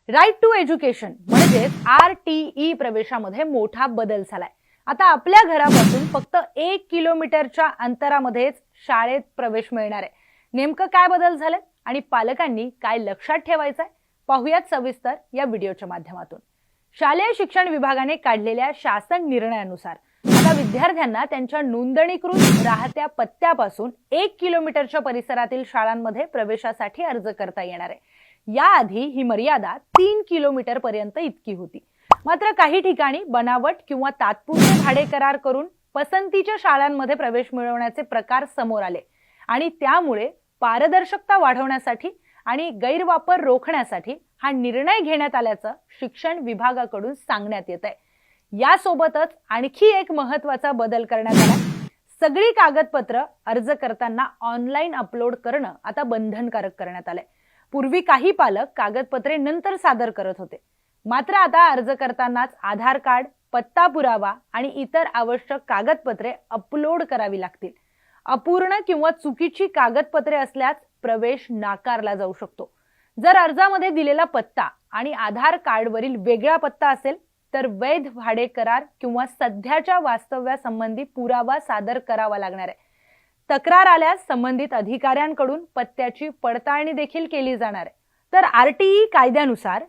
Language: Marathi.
राईट टू एज्युकेशन म्हणजेच RTE प्रवेशामध्ये मोठा बदल झालाय। आता आपल्या घरापासून फक्त 1 किलोमीटरच्या अंतरामध्येच शाळेत प्रवेश मिळणार आहे। नेमकं काय बदल झाले आणि पालकांनी काय लक्षात ठेवायचंय पाहूयात सविस्तर या व्हिडिओच्या माध्यमातून। शालेय शिक्षण विभागाने काढलेल्या शासन निर्णयानुसार आता विद्यार्थ्यांना त्यांच्या नोंदणीकृत राहत्या पत्त्यापासून 1 किलोमीटरच्या परिसरातील शाळांमध्ये प्रवेशासाठी अर्ज करता येणार आहे। याआधी ही मर्यादा 3 किलोमीटर पर्यंत इतकी होती। मात्र काही ठिकाणी बनावट किंवा तात्पुरते भाडे करार करून पसंतीच्या शाळांमध्ये प्रवेश मिळवण्याचे प्रकार समोर आले आणि त्यामुळे पारदर्शकता वाढवण्यासाठी आणि गैरवापर रोखण्यासाठी हा निर्णय घेण्यात आल्याचं शिक्षण विभागाकडून सांगण्यात येत आहे। यासोबतच आणखी एक महत्त्वाचा बदल करण्यात आला। सगळी कागदपत्र अर्ज करताना ऑनलाईन अपलोड करणं आता बंधनकारक करण्यात आलंय। पूर्वी काही पालक कागदपत्रे नंतर सादर करत होते, मात्र आता अर्ज करतानाच आधार कार्ड, पत्ता पुरावा आणि इतर आवश्यक कागदपत्रे अपलोड करावी लागतील। अपूर्ण किंवा चुकीची कागदपत्रे असल्यास प्रवेश नाकारला जाऊ शकतो। जर अर्जामध्ये दिलेला पत्ता आणि आधार कार्डवरील वेगळा पत्ता असेल तर वैध भाडे करार किंवा सध्याच्या वास्तव्यासंबंधी पुरावा सादर करावा लागणार आहे। तक्रार आल्यास संबंधित अधिकाऱ्यांकडून पत्त्याची पडताळणी देखील केली जाणार आहे। तर RTE कायद्यानुसार